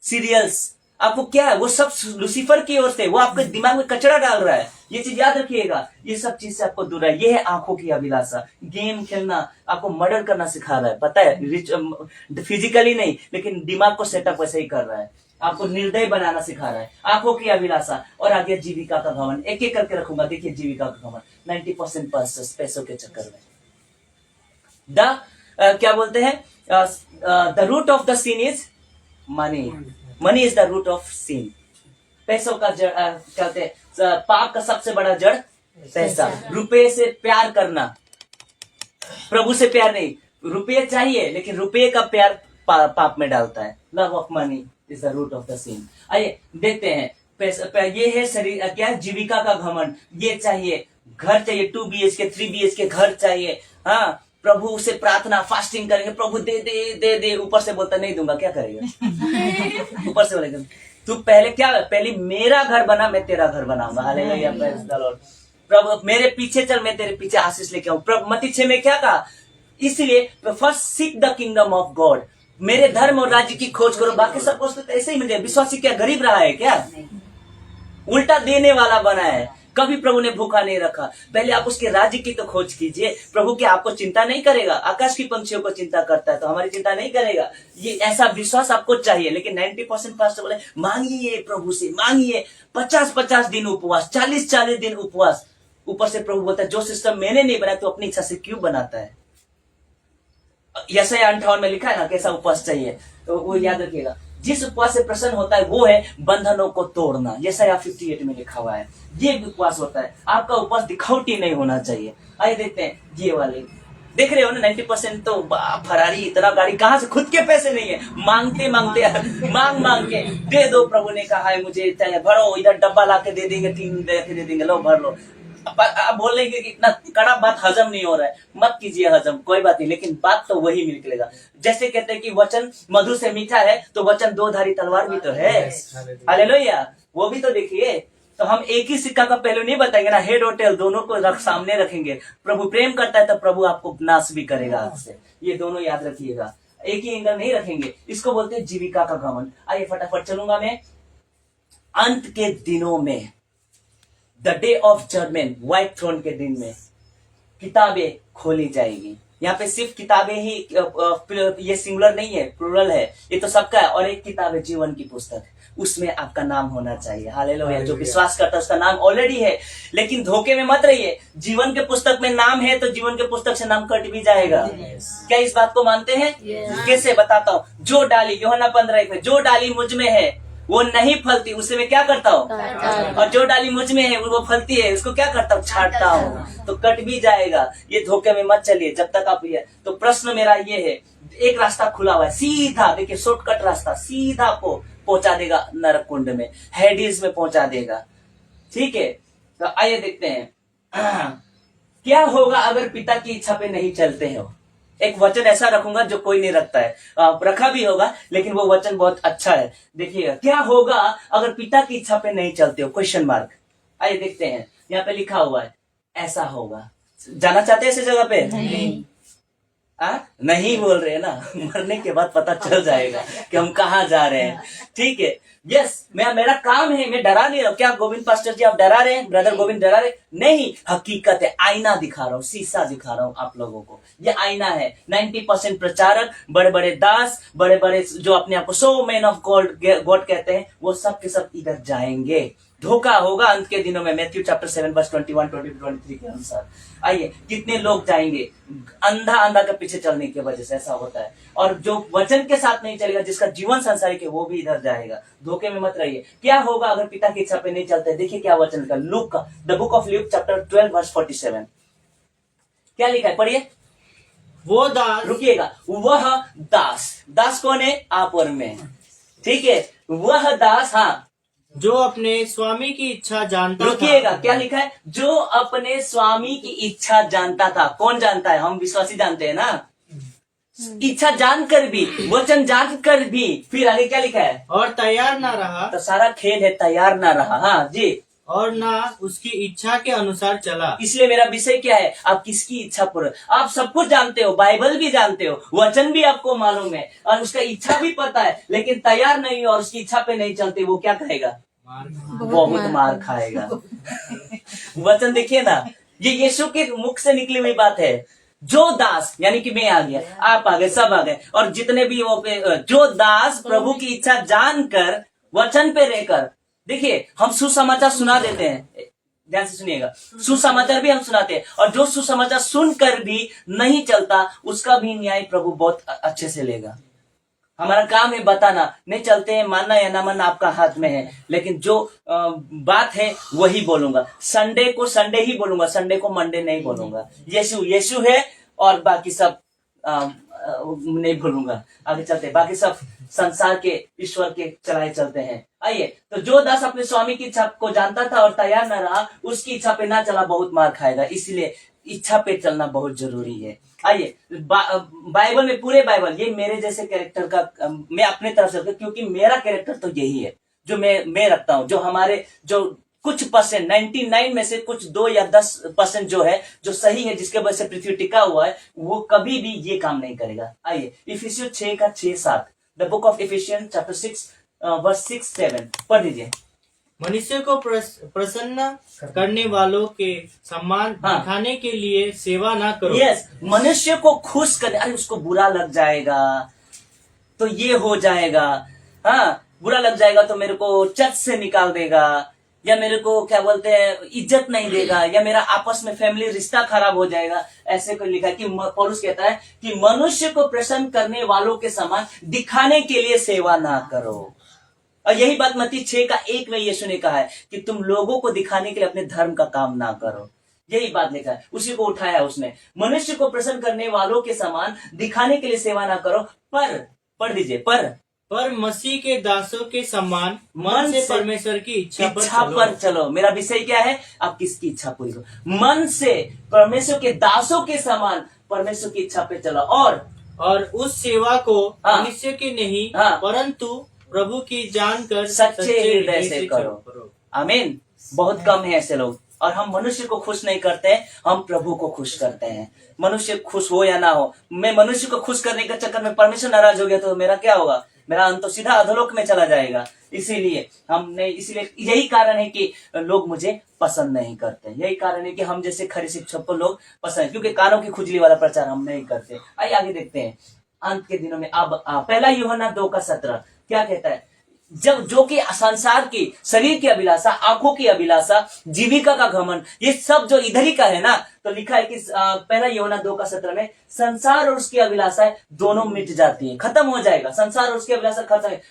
सीरियल्स, आपको क्या है, वो सब लूसीफर की ओर से, वो आपके दिमाग में कचरा डाल रहा है। ये चीज याद रखिएगा, ये सब चीज से आपको दूर है। ये है आंखों की अभिलाषा। गेम खेलना आपको मर्डर करना सिखा रहा है, पता है, फिजिकली नहीं लेकिन दिमाग को सेटअप वैसे ही कर रहा है, आपको निर्दय बनाना सिखा रहा है। आंखों की अभिलाषा, और आगे जीविका का घमंड। एक एक करके रखूंगा, देखिए जीविका का घमंड 90% पैसों के चक्कर में। क्या बोलते हैं, the root of the sin is money. Money is the root of sin. पैसों का जड़, कहते हैं पाप का सबसे बड़ा जड़ पैसा। रुपये से प्यार करना, प्रभु से प्यार नहीं। रुपये चाहिए लेकिन रुपये का प्यार पाप में डालता है। Love of money is the root of the sin. आइए देखते हैं, पैसा ये है शरीर, क्या है, जीविका का घमंड। ये चाहिए, घर चाहिए, 2 BHK 3 BHK घर चाहिए। हाँ, प्रभु से प्रार्थना फास्टिंग करेंगे, प्रभु दे दे दे दे, ऊपर से बोलता नहीं दूंगा, क्या करेगा? ऊपर से बोलेगा तू पहले क्या, पहले मेरा घर बना, मैं तेरा घर बनाऊंगा। Hallelujah, praise the lord. प्रभु मेरे पीछे चल, मैं तेरे पीछे आशीष लेके आऊं। प्रभु मत्ती 6 में क्या कहा? इसलिए first seek the kingdom of God, मेरे धर्म और राज्य की खोज करो, बाकी सब कुछ तो ऐसे ही मिल जाए। विश्वासी क्या गरीब रहा है क्या? उल्टा देने वाला बना है। कभी प्रभु ने भूखा नहीं रखा। पहले आप उसके राज्य की तो खोज कीजिए। प्रभु क्या आपको चिंता नहीं करेगा? आकाश की पंछियों को चिंता करता है तो हमारी चिंता नहीं करेगा? ये ऐसा विश्वास आपको चाहिए। लेकिन 90% पास्टर बोले मांगिए प्रभु से, मांगिए 50-50 दिन उपवास, 40-40 दिन उपवास। ऊपर से प्रभु बोलता है जो सिस्टम मैंने नहीं बनाया तो अपनी इच्छा से क्यों बनाता है? यशायाह 58 में लिखा है ना कैसा उपवास चाहिए, तो वो याद रखिएगा। जिस उपवास से प्रसन्न होता है वो है बंधनों को तोड़ना। यशायाह 58 में लिखा हुआ है, ये उपवास होता है। आपका उपवास दिखावटी नहीं होना चाहिए। आइए देखते हैं ये वाले, देख रहे हो ना 90% तो फरारी, इतना गाड़ी कहाँ से, खुद के पैसे नहीं है, मांगते मांगते मांग के दे दो। प्रभु ने कहा है मुझे चाहिए, भरो, इधर डब्बा ला के दे देंगे, 3 दे देंगे, लो भर लो। आप बोलेंगे कि इतना कड़ा बात हजम नहीं हो रहा है, मत कीजिए हजम, कोई बात नहीं, लेकिन बात तो वही निकलेगा। जैसे कहते हैं कि वचन मधु से मीठा है, तो वचन 2 धारी तलवार भी तो है। हालेलुया, वो भी तो देखिए। तो हम एक ही सिक्का का पहलू नहीं बताएंगे ना, हेड और टेल दोनों को सामने रखेंगे। प्रभु प्रेम करता है तो प्रभु आपको नाश भी करेगा आपसे, ये दोनों याद रखिएगा। एक ही एंगल नहीं रखेंगे। इसको बोलते हैं जीविका का घमंड। आइए फटाफट चलूंगा मैं। अंत के दिनों में, the day of judgment, white throne के दिन में किताबें खोली जाएगी। यहाँ पे सिर्फ किताबें ही, ये सिंगुलर नहीं है, प्लूरल है, ये तो सबका है। और एक किताब है जीवन की पुस्तक, उसमें आपका नाम होना चाहिए। हालेलुया, जो विश्वास करता है उसका नाम ऑलरेडी है। लेकिन धोखे में मत रहिए, जीवन के पुस्तक में नाम है तो जीवन के पुस्तक से नाम कट भी जाएगा। क्या इस बात को मानते हैं? कैसे बताता हूँ। जो डाली, यूहन्ना 15 में, जो डाली मुझ में है वो नहीं फलती, उससे मैं क्या करता हूँ? और जो डाली मुझ में है वो फलती है, उसको क्या करता हूँ? छाटता हूँ, तो कट भी जाएगा। ये धोखे में मत चलिए जब तक आप ये। तो प्रश्न मेरा ये है, एक रास्ता खुला हुआ है सीधा, देखिए शॉर्टकट रास्ता, सीधा आपको पहुंचा देगा नरक कुंड में, हेडिस में पहुंचा देगा। ठीक है, तो आइए देखते हैं क्या होगा अगर पिता की इच्छा पे नहीं चलते हो। एक वचन ऐसा रखूंगा जो कोई नहीं रखता है, रखा भी होगा लेकिन वो वचन बहुत अच्छा है। देखिएगा क्या होगा अगर पिता की इच्छा पे नहीं चलते हो, क्वेश्चन मार्क। आइए देखते हैं, यहाँ पे लिखा हुआ है ऐसा होगा। जाना चाहते हैं ऐसी जगह पे? नहीं बोल रहे हैं ना, मरने के बाद पता चल जाएगा कि हम कहाँ जा रहे हैं। ठीक है, यस, मेरा काम है, मैं डरा नहीं रहा। क्या गोविंद पास्टर जी आप डरा रहे हैं? ब्रदर गोविंद डरा रहे? नहीं, हकीकत है, आईना दिखा रहा हूँ, शीशा दिखा रहा हूँ आप लोगों को। ये आईना है। 90% प्रचारक, बड़े बड़े दास, बड़े बड़े जो अपने आप को सो मैन ऑफ गॉड कहते हैं, वो सब के सब इधर जाएंगे। धोखा होगा अंत के दिनों में, मैथ्यू चैप्टर 7 वर्स 21, 22, 23 के अनुसार। आइए, कितने लोग जाएंगे अंधा के पीछे चलने की वजह से, ऐसा होता है। और जो वचन के साथ नहीं चलेगा, जिसका जीवन संसारिक है, वो भी इधर जाएगा। धोखे में मत रहिए। क्या होगा अगर पिता की इच्छा पे नहीं चलते? देखिए क्या वचन का, लूक का, the book of Luke chapter 12 verse 47 क्या लिखा है, पढ़िए। वो दास, रुकिएगा, वह दास, दास कौन है? आप और मैं। ठीक है, वह दास, हाँ, जो अपने स्वामी की इच्छा जानता था। रुकिएगा, क्या लिखा है? जो अपने स्वामी की इच्छा जानता था। कौन जानता है? हम विश्वासी जानते हैं ना। इच्छा जानकर भी, वचन जानकर भी, फिर आगे क्या लिखा है? और तैयार ना रहा, तो सारा खेल है तैयार ना रहा। हाँ जी, और ना उसकी इच्छा के अनुसार चला। इसलिए मेरा विषय क्या है, आप किसकी इच्छा पूर्ण। आप सब कुछ जानते हो, बाइबल भी जानते हो, वचन भी आपको मालूम है और उसका इच्छा भी पता है, लेकिन तैयार नहीं और उसकी इच्छा पे नहीं चलते, वो क्या कहेगा, बहुत मार खाएगा। वचन देखिए ना, ये यीशु के मुख से निकली हुई बात है। जो दास, यानी कि मैं आ गया, आप आ गए, सब आ गए, और जितने भी वो जो दास प्रभु की इच्छा जानकर वचन पे रहकर, देखिए हम सुसमाचार सुना देते हैं, ध्यान से सुनिएगा, सुसमाचार भी हम सुनाते हैं, और जो सुसमाचार सुनकर भी नहीं चलता उसका भी न्याय प्रभु बहुत अच्छे से लेगा। हमारा काम है बताना, नहीं चलते हैं, मानना या ना मानना आपका हाथ में है, लेकिन जो बात है वही बोलूंगा। संडे को संडे ही बोलूंगा, संडे को मंडे नहीं बोलूंगा। यीशु यीशु है और बाकी सब नहीं बोलूंगा। आगे चलते हैं, बाकी सब संसार के ईश्वर के चलाए चलते हैं। आइए, तो जो दास अपने स्वामी की इच्छा को जानता था और तैयार न रहा, उसकी इच्छा पे ना चला, बहुत मार खाएगा। इसलिए इच्छा पे चलना बहुत जरूरी है। आइए, बाइबल में, पूरे बाइबल, ये मेरे जैसे कैरेक्टर का मैं अपने तरफ से, क्योंकि मेरा कैरेक्टर तो यही है जो मैं रखता हूँ। जो हमारे जो कुछ परसेंट, 99 में से कुछ 2 या 10% जो है, जो सही है, जिसके वजह से पृथ्वी टिका हुआ है, वो कभी भी ये काम नहीं करेगा। आइए, इफिसियों 6 का 6-7, the book of Ephesian chapter 6 verse 6-7 पढ़ दीजिए। मनुष्य को प्रसन्न करने वालों के सम्मान दिखाने के लिए सेवा ना करो। यस, मनुष्य को खुश करने, अरे उसको बुरा लग जाएगा तो ये हो जाएगा, हाँ, बुरा लग जाएगा तो मेरे को चर्च से निकाल देगा, या मेरे को क्या बोलते हैं, इज्जत नहीं देगा, या मेरा आपस में फैमिली रिश्ता खराब हो जाएगा। ऐसे को लिखा है कि पौलुस कहता है कि मनुष्य को प्रसन्न करने वालों के समान दिखाने के लिए सेवा ना करो। और यही बात मत्ती 6 का 1 में यीशु ने कहा है कि तुम लोगों को दिखाने के लिए अपने धर्म का काम ना करो। यही बात लिखा है, उसी को उठाया उसने। मनुष्य को प्रसन्न करने वालों के समान दिखाने के लिए सेवा ना करो, पर, पढ़ दीजिए, पर मसीह के दासों के समान मन से परमेश्वर की इच्छा पर चलो। मेरा विषय क्या है, आप किसकी इच्छा पूरी करो, मन से परमेश्वर के दासों के समान परमेश्वर की इच्छा पे चलो, और उस सेवा को मनुष्य की नहीं, परंतु प्रभु की जानकर सच्चे हृदय से करो। आमीन। बहुत कम है ऐसे लोग, और हम मनुष्य को खुश नहीं करते हैं, हम प्रभु को खुश करते हैं। मनुष्य खुश हो या ना हो, मैं मनुष्य को खुश करने के चक्कर में परमेश्वर नाराज हो गया तो मेरा क्या होगा, मेरा अंत तो सीधा अधोलोक में चला जाएगा। इसीलिए यही कारण है कि लोग मुझे पसंद नहीं करते। यही कारण है कि हम जैसे खरे शिक्षक को लोग पसंद, क्योंकि कानों की खुजली वाला प्रचार हम नहीं करते। आइए आगे देखते हैं, अंत के दिनों में अब 1 यूहन्ना 2 का 17 क्या कहता है, जब जो कि संसार की, शरीर की अभिलाषा, आंखों की अभिलाषा, जीविका का घमंड, ये सब जो इधर ही का है ना, तो लिखा है कि 1 यूहन्ना 2 का 17 में संसार और उसकी अभिलाषाएं दोनों मिट जाती है, खत्म हो जाएगा, संसार और उसकी अभिलाषा खत्म है,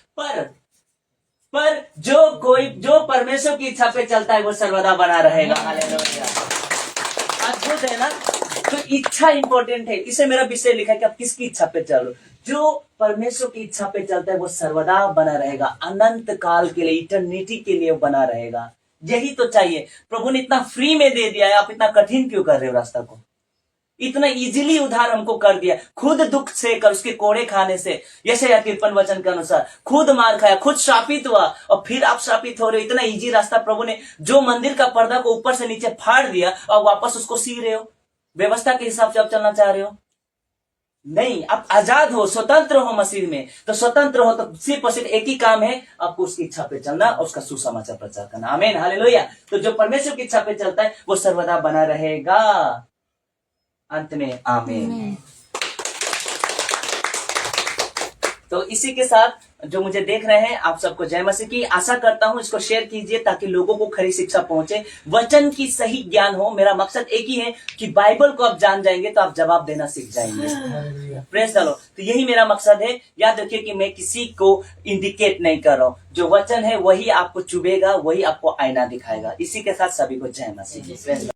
पर जो परमेश्वर की इच्छा पे चलता है वो सर्वदा बना रहेगा। हालेलुया। अद्भुत है ना। तो इच्छा इंपॉर्टेंट है, इसे मेरा विषय लिखा है कि आप किसकी इच्छा पे चलो। जो परमेश्वर की इच्छा पे चलता है वो सर्वदा बना रहेगा, अनंत काल के लिए, इटर्निटी के लिए बना रहेगा। यही तो चाहिए। प्रभु ने इतना फ्री में दे दिया है, आप इतना कठिन क्यों कर रहे हो रास्ता को? इतना इजीली उद्धार हमको कर दिया, खुद दुख से कर, उसके कोड़े खाने से, यशायाह 53 वचन के अनुसार खुद मार खाया, खुद श्रापित हुआ, और फिर आप श्रापित हो रहे हो। इतना इजी रास्ता प्रभु ने, जो मंदिर का पर्दा को ऊपर से नीचे फाड़ दिया और वापस उसको सी रहे हो, व्यवस्था के हिसाब से आप चलना चाह रहे हो। नहीं, आप आजाद हो, स्वतंत्र हो मसीह में। तो स्वतंत्र हो तो सिर्फ और सिर्फ एक ही काम है, आपको उसकी इच्छा पे चलना और उसका सुसमाचार प्रचार करना। आमीन, हालेलुया। तो जो परमेश्वर की इच्छा पे चलता है वो सर्वदा बना रहेगा। अंत में आमीन। तो इसी के साथ जो मुझे देख रहे हैं, आप सबको जय मसीह की। आशा करता हूं इसको शेयर कीजिए ताकि लोगों को खरी शिक्षा पहुंचे, वचन की सही ज्ञान हो। मेरा मकसद एक ही है कि बाइबल को आप जान जाएंगे तो आप जवाब देना सीख जाएंगे। प्रेस डालो। तो यही मेरा मकसद है। याद रखिए कि मैं किसी को इंडिकेट नहीं कर रहा हूं, जो वचन है वही आपको चुभेगा, वही आपको आईना दिखाएगा। इसी के साथ सभी को जय मसीह।